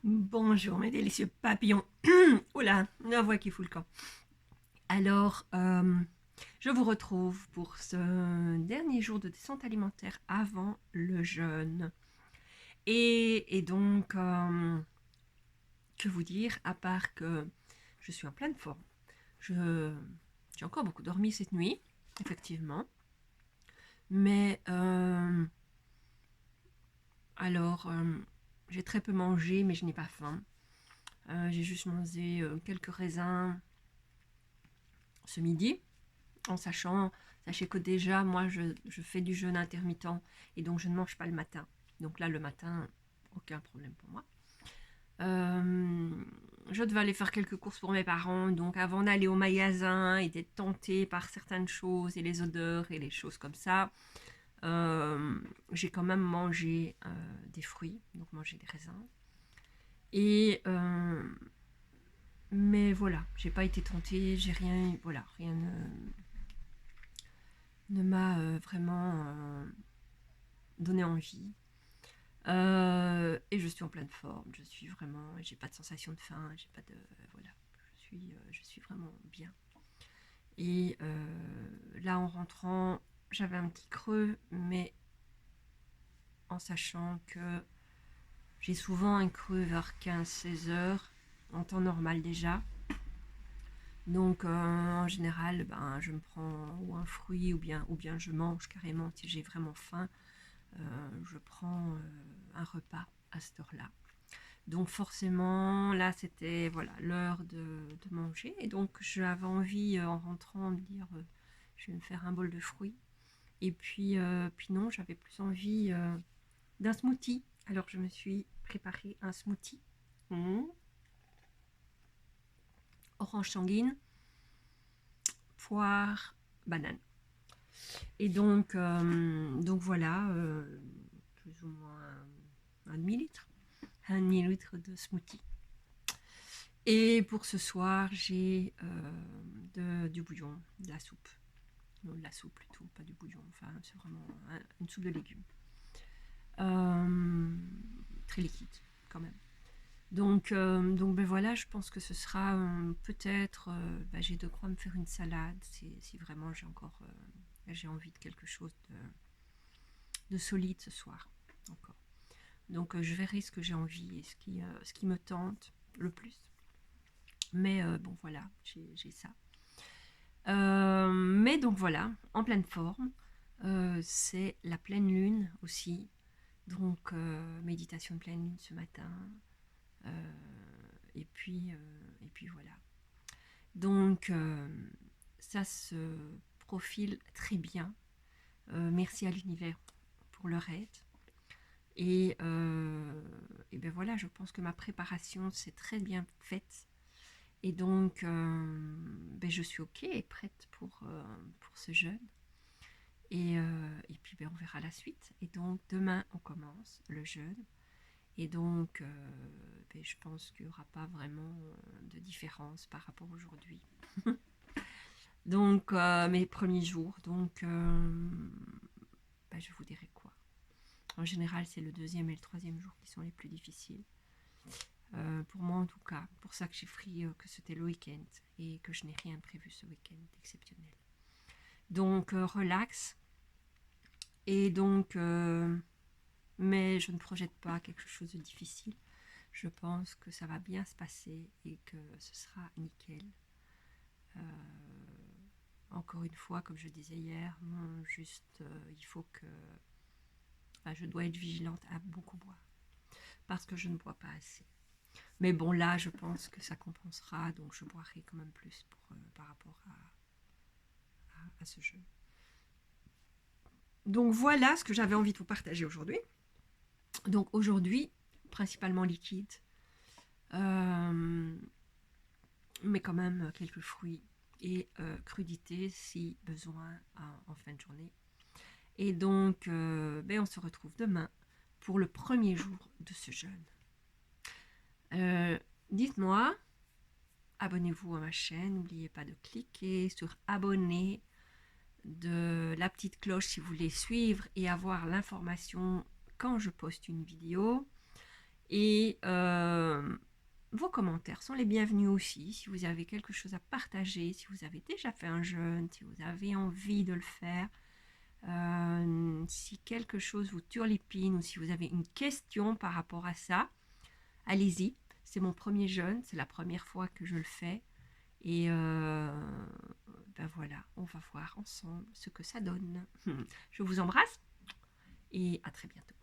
Bonjour mes délicieux papillons. Oula, la voix qui fout le camp. Alors, je vous retrouve pour ce dernier jour de descente alimentaire avant le jeûne. Et donc, que vous dire, à part que je suis en pleine forme. J'ai encore beaucoup dormi cette nuit, effectivement. Mais, alors, j'ai très peu mangé, mais je n'ai pas faim. J'ai juste mangé quelques raisins ce midi, en sachant, sachez que déjà, moi, je fais du jeûne intermittent et donc je ne mange pas le matin. Donc là, le matin, aucun problème pour moi. Je devais aller faire quelques courses pour mes parents, donc avant d'aller au magasin et d'être tentée par certaines choses et les odeurs et les choses comme ça, j'ai quand même mangé des fruits, donc mangé des raisins. Et mais voilà, j'ai pas été tentée, j'ai rien, voilà, rien ne m'a vraiment donné envie. Et je suis en pleine forme, je suis vraiment, j'ai pas de sensation de faim, j'ai pas de, voilà, je suis vraiment bien. Et là, en rentrant, j'avais un petit creux, mais en sachant que j'ai souvent un creux vers 15-16 heures, en temps normal déjà. Donc en général, ben, je me prends ou un fruit ou bien je mange carrément si j'ai vraiment faim. Je prends un repas à cette heure-là. Donc forcément, là c'était voilà l'heure de manger. Et donc j'avais envie en rentrant de me dire je vais me faire un bol de fruits. Et puis non, j'avais plus envie d'un smoothie. Alors je me suis préparé un smoothie. Orange sanguine, poire, banane. Et donc voilà, plus ou moins un demi-litre. Un demi-litre de smoothie. Et pour ce soir, j'ai du bouillon, de la soupe. Non, de la soupe plutôt, pas du bouillon. Enfin, c'est vraiment une soupe de légumes. Très liquide, quand même. Donc ben voilà, je pense que ce sera peut-être, ben j'ai de quoi me faire une salade si vraiment j'ai encore j'ai envie de quelque chose de solide ce soir encore. Donc je verrai ce que j'ai envie et ce qui me tente le plus. Mais bon voilà, j'ai ça. Mais donc voilà, en pleine forme. C'est la pleine lune aussi. Donc méditation de pleine lune ce matin. Euh, et puis voilà. Donc ça se profile très bien. Merci à l'univers pour leur aide. Et ben voilà, je pense que ma préparation s'est très bien faite. Et donc, ben je suis ok et prête pour ce jeûne. Et puis, ben, on verra la suite. Et donc, demain, on commence le jeûne. Et donc, ben, je pense qu'il n'y aura pas vraiment de différence par rapport à aujourd'hui. Donc, mes premiers jours. Donc, ben, je vous dirai quoi. En général, c'est le deuxième et le troisième jour qui sont les plus difficiles. Pour moi en tout cas, pour ça que j'ai pris que c'était le week-end et que je n'ai rien prévu ce week-end exceptionnel. Donc relax et donc mais je ne projette pas quelque chose de difficile. Je pense que ça va bien se passer et que ce sera nickel. Euh, Encore une fois, comme je disais hier, juste il faut que je dois être vigilante à beaucoup boire parce que je ne bois pas assez. Mais bon, là, je pense que ça compensera, donc je boirai quand même plus par rapport à ce jeu. Donc voilà ce que j'avais envie de vous partager aujourd'hui. Donc aujourd'hui, principalement liquide, mais quand même quelques fruits et crudités si besoin en fin de journée. Et donc, ben on se retrouve demain pour le premier jour de ce jeûne. Dites-moi, abonnez-vous à ma chaîne, n'oubliez pas de cliquer sur abonner, de la petite cloche si vous voulez suivre et avoir l'information quand je poste une vidéo. Et vos commentaires sont les bienvenus aussi. Si vous avez quelque chose à partager, si vous avez déjà fait un jeûne, si vous avez envie de le faire, si quelque chose vous turlupine ou si vous avez une question par rapport à ça, allez-y. C'est mon premier jeûne, c'est la première fois que je le fais. Et ben voilà, on va voir ensemble ce que ça donne. Je vous embrasse et à très bientôt.